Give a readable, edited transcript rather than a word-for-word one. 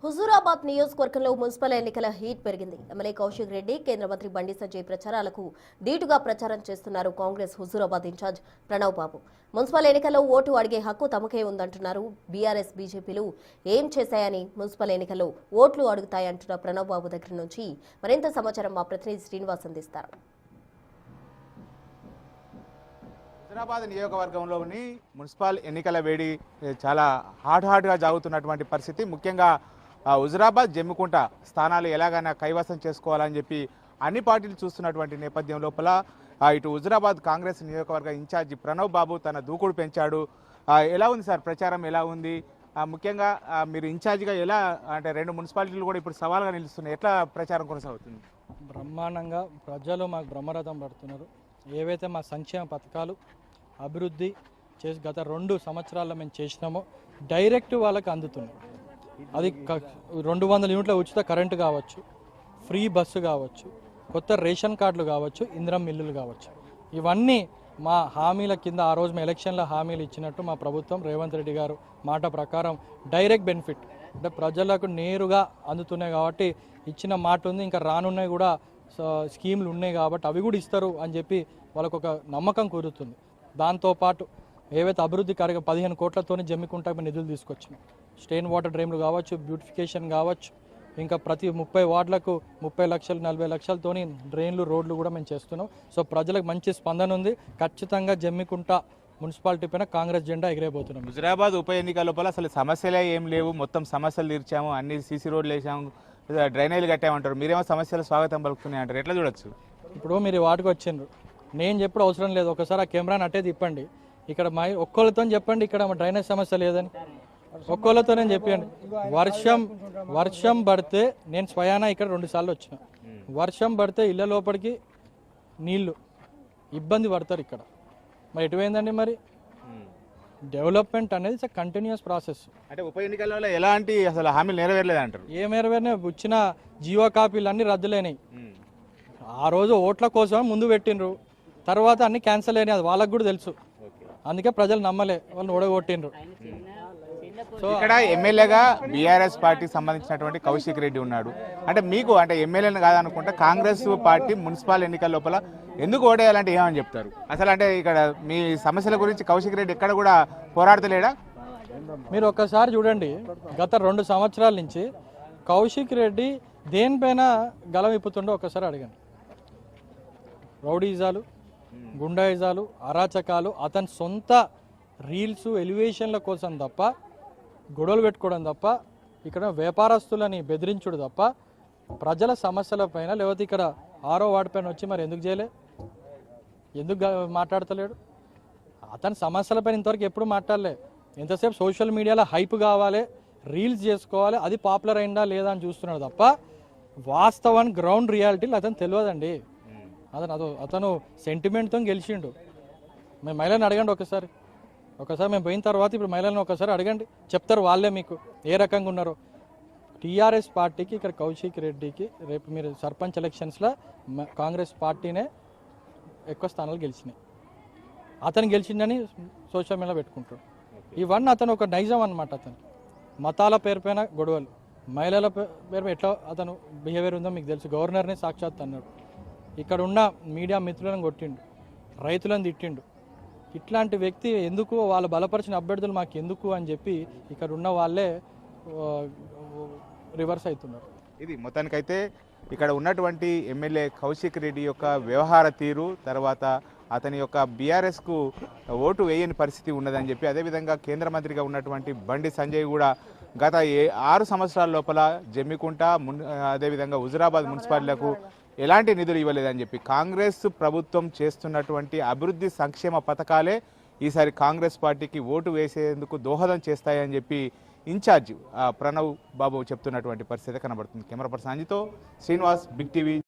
హుజూరాబాద్ నియోజకవర్గంలో మున్సిపల్ ఎన్నికల హీట్ పెరిగింది. ఎమ్మెల్యే కౌశిక్ రెడ్డి, కేంద్ర మంత్రి బండి సంజయ్ ప్రచారాలకు ధీటుగా ప్రచారం చేస్తున్నారు కాంగ్రెస్ హుజూరాబాద్ ఇన్ఛార్జ్ ప్రణవ్ బాబు. మున్సిపల్ ఎన్నికల్లో ఓటు అడిగే హక్కు తమకే ఉందంటున్నారు. బీఆర్ఎస్ బీజేపీలు ఏం చేశాయని మున్సిపల్ ఎన్నికల్లో ఓట్లు అడుగుతాయంటున్న ప్రణవ్ బాబు దగ్గర నుంచి మరింత సమాచారం మా ప్రతినిధి శ్రీనివాస్ అందిస్తారు. హుజూరాబాద్ నియోజకవర్గంలోని మున్సిపల్ ఎన్నికల వేడి చాలా హాట్గా జాగుతున్నటువంటి పరిస్థితి. ముఖ్యంగా హుజూరాబాద్ జమ్మికుంట స్థానాలు ఎలాగైనా కైవసం చేసుకోవాలని చెప్పి అన్ని పార్టీలు చూస్తున్నటువంటి నేపథ్యం లోపల ఇటు హుజూరాబాద్ కాంగ్రెస్ నియోజకవర్గ ఇన్ఛార్జి ప్రణవ్ బాబు తన దూకుడు పెంచాడు. ఎలా ఉంది సార్ ప్రచారం, ఎలా ఉంది? ముఖ్యంగా మీరు ఇన్ఛార్జిగా ఎలా అంటే రెండు మున్సిపాలిటీలు కూడా ఇప్పుడు సవాల్గా నిలుస్తున్నాయి, ఎట్లా ప్రచారం కొనసాగుతుంది? బ్రహ్మాండంగా ప్రజలు మాకు బ్రహ్మరథం పడుతున్నారు. ఏవైతే మా సంక్షేమ పథకాలు అభివృద్ధి చేసి గత 2 సంవత్సరాల్లో మేము చేసినామో డైరెక్ట్ వాళ్ళకి అందుతుంది. అది 200 యూనిట్ల ఉచిత కరెంటు కావచ్చు, ఫ్రీ బస్సు కావచ్చు, కొత్త రేషన్ కార్డులు కావచ్చు, ఇందిరం మిల్లులు కావచ్చు. ఇవన్నీ మా హామీల కింద ఆ రోజు మా ఎలక్షన్లో హామీలు ఇచ్చినట్టు మా ప్రభుత్వం రేవంత్ రెడ్డి గారు మాట ప్రకారం డైరెక్ట్ బెనిఫిట్ అంటే ప్రజలకు నేరుగా అందుతున్నాయి. కాబట్టి ఇచ్చిన మాట ఉంది, ఇంకా రానున్నాయి కూడా స్కీములు ఉన్నాయి కాబట్టి అవి కూడా ఇస్తారు అని చెప్పి వాళ్ళకు ఒక నమ్మకం కుదురుతుంది. దాంతోపాటు ఏవైతే అభివృద్ధి కార్యక్రమం 15 కోట్లతోనే జమ్మికుంటకు నిధులు తీసుకొచ్చినాం. స్టెయిన్ వాటర్ డ్రైన్లు కావచ్చు, బ్యూటిఫికేషన్ కావచ్చు, ఇంకా ప్రతి 30 వార్డులకు 30 లక్షలు 40 లక్షలతోని డ్రైన్లు రోడ్లు కూడా మేము చేస్తున్నాం. సో ప్రజలకు మంచి స్పందన ఉంది. ఖచ్చితంగా జమ్మికుంట మున్సిపాలిటీ పైన కాంగ్రెస్ జెండా ఎగిరేపోతున్నాం. హుజూరాబాద్ ఉప ఎన్నికల లోపల అసలు సమస్యలే ఏం లేవు, మొత్తం సమస్యలు తీర్చాము, అన్ని సీసీ రోడ్లు వేసాము, డ్రైనేజీలు కట్టామంటారు. మీరేమో సమస్యలు స్వాగతం పలుకుతున్నాయి అంటారు, ఎట్లా చూడొచ్చు? ఇప్పుడు మీరు వాటికి వచ్చిండ్రు, నేను చెప్పుడు అవసరం లేదు. ఒకసారి ఆ కెమెరాని అట్టే తిప్పండి, ఇక్కడ ఒక్కోళ్ళతో చెప్పండి ఇక్కడ డ్రైనేజ్ సమస్య లేదని, ఒక్కోళ్ళతోనే చెప్పండి. వర్షం పడితే నేను స్వయానా ఇక్కడ 2 సార్లు వచ్చిన. వర్షం పడితే ఇళ్ళ లోపలికి నీళ్లు ఇబ్బంది పడతారు ఇక్కడ. మరి ఎటువైందండి? మరి డెవలప్మెంట్ అనేది ఇట్స్ కంటిన్యూస్ ప్రాసెస్. అంటే ఉప ఎన్నికల ఎలాంటి అసలు హామీలు నెరవేరలేదు అంటారు? ఏ నెరవేరినా వచ్చిన జీవో కాపీలు అన్ని రద్దులేనాయి. ఆ రోజు ఓట్ల కోసం ముందు పెట్టిండ్రు, తర్వాత అన్ని క్యాన్సిల్ అయినాయి. అది వాళ్ళకు కూడా తెలుసు, అందుకే ప్రజలు నమ్మలే, వాళ్ళని ఓడగొట్టిండ్రు. ఇక్కడ ఎమ్మెల్యేగా బీఆర్ఎస్ పార్టీకి సంబంధించినటువంటి కౌశిక్ రెడ్డి ఉన్నాడు. అంటే మీకు అంటే ఎమ్మెల్యేని కాదనుకుంటా కాంగ్రెస్ పార్టీ మున్సిపల్ ఎన్నికల లోపల ఎందుకు ఓడేయాలంటే ఏమని చెప్తారు? అసలు అంటే ఇక్కడ మీ సమస్యల గురించి కౌశిక్ రెడ్డి ఎక్కడ కూడా పోరాడతలేడా? మీరు ఒక్కసారి చూడండి, గత 2 సంవత్సరాల నుంచి కౌశిక్ రెడ్డి దేనిపైన గలం ఇప్పుతుండో ఒక్కసారి అడగండి. రౌడీజాలు, గుండాయిజాలు, అరాచకాలు, అతని సొంత రీల్స్ ఎలివేషన్ల కోసం తప్ప, గొడవలు పెట్టుకోవడం తప్ప, ఇక్కడ వ్యాపారస్తులని బెదిరించుడు తప్ప ప్రజల సమస్యల పైన లేకపోతే ఇక్కడ 6వ వార్డు పైన వచ్చి మరి ఎందుకు చేయలే, ఎందుకు మాట్లాడతలేడు? అతని సమస్యలపైన ఇంతవరకు ఎప్పుడు మాట్లాడలే. ఎంతసేపు సోషల్ మీడియాలో హైప్ కావాలి, రీల్స్ చేసుకోవాలి, అది పాపులర్ అయిందా లేదా అని చూస్తున్నాడు తప్ప వాస్తవాన్ని గ్రౌండ్ రియాలిటీలు అతను తెలియదండి. అతను సెంటిమెంట్తో గెలిచిండు. మేము మహిళలను అడగండి ఒకసారి మేము పోయిన తర్వాత ఇప్పుడు మహిళలను ఒకసారి అడగండి, చెప్తారు వాళ్ళే మీకు ఏ రకంగా ఉన్నారో. టీఆర్ఎస్ పార్టీకి ఇక్కడ కౌశిక్ రెడ్డికి రేపు మీరు సర్పంచ్ ఎలక్షన్స్లో కాంగ్రెస్ పార్టీనే ఎక్కువ స్థానాలు గెలిచినాయి. అతను గెలిచిందని సోషల్ మీడియాలో పెట్టుకుంటాడు. ఇవన్నీ అతను ఒక నైజం అనమాట. అతను మతాల పేరుపైన గొడవలు, మహిళల పేరు ఎట్లా అతను బిహేవియర్ ఉందో మీకు తెలుసు. గవర్నర్ని సాక్షాత్ అన్నాడు, ఇక్కడ ఉన్న మీడియా మిత్రులను కొట్టిండు, రైతులను తిట్టిండు. ఇట్లాంటి వ్యక్తి ఎందుకు, వాళ్ళు బలపరిచిన అభ్యర్థులు మాకు ఎందుకు అని చెప్పి ఇక్కడ ఉన్న వాళ్ళే రివర్స్ అవుతున్నారు. ఇది మొత్తానికైతే ఇక్కడ ఉన్నటువంటి ఎమ్మెల్యే కౌశిక్ రెడ్డి యొక్క వ్యవహార తీరు, తర్వాత అతని యొక్క బీఆర్ఎస్కు ఓటు వేయని పరిస్థితి ఉన్నదని చెప్పి, అదేవిధంగా కేంద్ర మంత్రిగా ఉన్నటువంటి బండి సంజయ్ కూడా గత 6 సంవత్సరాల లోపల జమ్మికుంట అదేవిధంగా హుజూరాబాద్ మున్సిపాలిటీలకు ఎలాంటి నిధులు ఇవ్వలేదని చెప్పి, కాంగ్రెస్ ప్రభుత్వం చేస్తున్నటువంటి అభివృద్ధి సంక్షేమ పథకాలే ఈసారి కాంగ్రెస్ పార్టీకి ఓటు వేసేందుకు దోహదం చేస్తాయని చెప్పి ఇన్ఛార్జ్ ప్రణవ్ బాబు చెప్తున్నటువంటి పరిస్థితి కనబడుతుంది. కెమెరా పర్సన్ అంజితో శ్రీనివాస్, బిగ్ టీవీ.